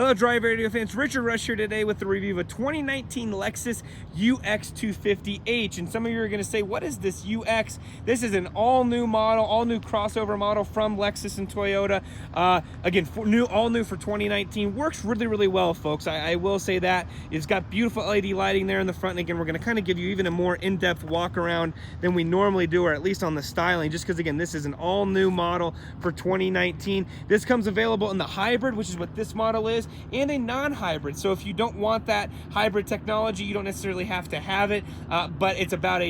Hello Drive Radio fans, Richard Rush here today with the review of a 2019 Lexus UX250H. And some of you are going to say, what is this UX? This is an all-new model, all-new crossover model from Lexus and Toyota. Again, all new for 2019. Works really, really well, folks. I will say that. It's got beautiful LED lighting there in the front. And again, we're going to kind of give you even a more in-depth walk around than we normally do, or at least on the styling, just because, again, this is an all-new model for 2019. This comes available in the hybrid, which is what this model is, and a non-hybrid. So if you don't want that hybrid technology, you don't necessarily have to have it, but it's about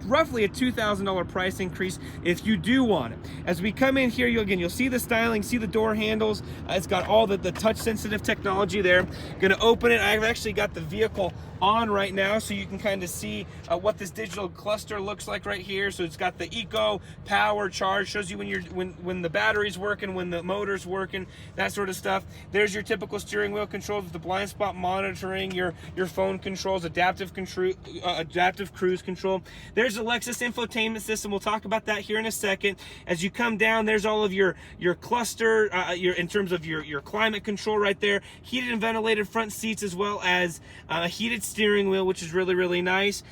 roughly a $2,000 price increase if you do want it. As we come in here, you'll see the styling, see the door handles. It's got all the touch sensitive technology there. Gonna open it. I've actually got the vehicle on right now, so you can kind of see what this digital cluster looks like right here. So it's got the eco, power, charge, shows you when the battery's working, when the motor's working, that sort of stuff. There's your typical steering wheel controls with the blind spot monitoring, your phone controls, adaptive cruise control. There's the Lexus Infotainment System. We'll talk about that here in a second. As you come down, there's all of your cluster, in terms of your climate control right there, heated and ventilated front seats, as well as heated steering wheel, which is really, really nice.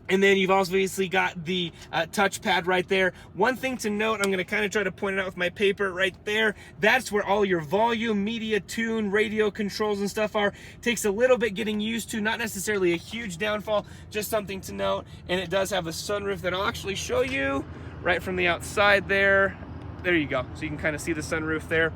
And then you've obviously got the touchpad right there. One thing to note, I'm going to kind of try to point it out with my paper right there. That's where all your volume, media, tune, radio controls and stuff are. Takes a little bit getting used to, not necessarily a huge downfall, just something to note. And it does have a sunroof that I'll actually show you right from the outside there. There you go. So you can kind of see the sunroof there.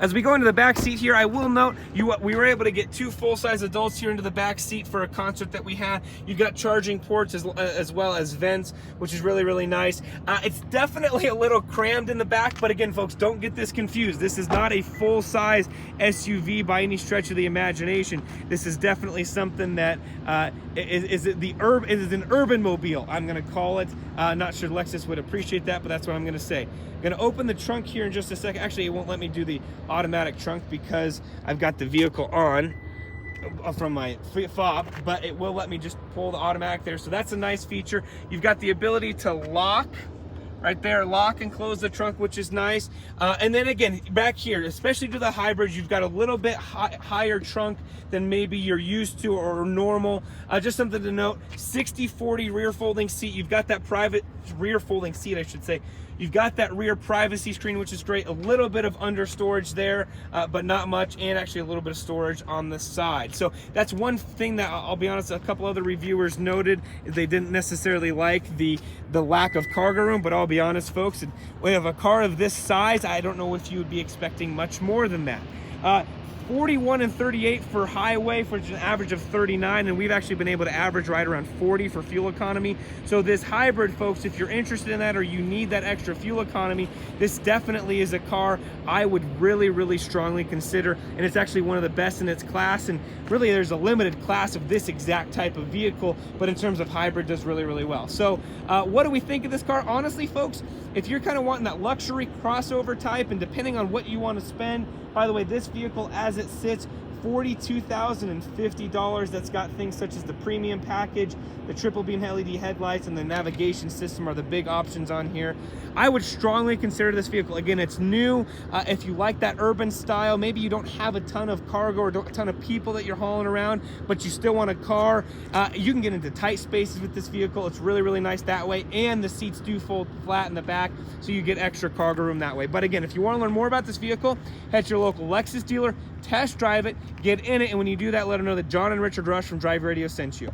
As we go into the back seat here, I will note we were able to get two full-size adults here into the back seat for a concert that we had. You got charging ports as well as vents, which is really, really nice. It's definitely a little crammed in the back, but again, folks, don't get this confused. This is not a full-size SUV by any stretch of the imagination. This is definitely something that is an urban mobile, I'm going to call it. Not sure Lexus would appreciate that, but that's what I'm going to say. I'm going to open the trunk here in just a second. Actually, it won't let me do the automatic trunk because I've got the vehicle on from my fob, but it will let me just pull the automatic there. So that's a nice feature. You've got the ability to lock right there, lock and close the trunk, which is nice. And then again, back here, especially to the hybrids, you've got a little bit higher trunk than maybe you're used to or normal. Just something to note, 60/40 rear folding seat. You've got that private rear folding seat, I should say. You've got that rear privacy screen, which is great. A little bit of under storage there, but not much, and actually a little bit of storage on the side. So that's one thing that I'll be honest, a couple other reviewers noted they didn't necessarily like the lack of cargo room, but I'll be honest, folks, when you have a car of this size, I don't know if you would be expecting much more than that. 41 and 38 for highway, for an average of 39, and we've actually been able to average right around 40 for fuel economy. So this hybrid, folks, if you're interested in that or you need that extra fuel economy, this definitely is a car I would really, really strongly consider, and it's actually one of the best in its class. And really, there's a limited class of this exact type of vehicle, but in terms of hybrid, does really, really well. So what do we think of this car? Honestly, folks, if you're kind of wanting that luxury crossover type, and depending on what you want to spend, by the way, this vehicle as it sits, $42,050. That's got things such as the premium package, the triple beam LED headlights, and the navigation system are the big options on here. I would strongly consider this vehicle. Again, it's new. If you like that urban style, maybe you don't have a ton of cargo or a ton of people that you're hauling around, but you still want a car, you can get into tight spaces with this vehicle. It's really, really nice that way, and the seats do fold flat in the back, so you get extra cargo room that way. But again, if you want to learn more about this vehicle, head to your local Lexus dealer, test drive it, get in it, and when you do that, let them know that John and Richard Rush from Drive Radio sent you.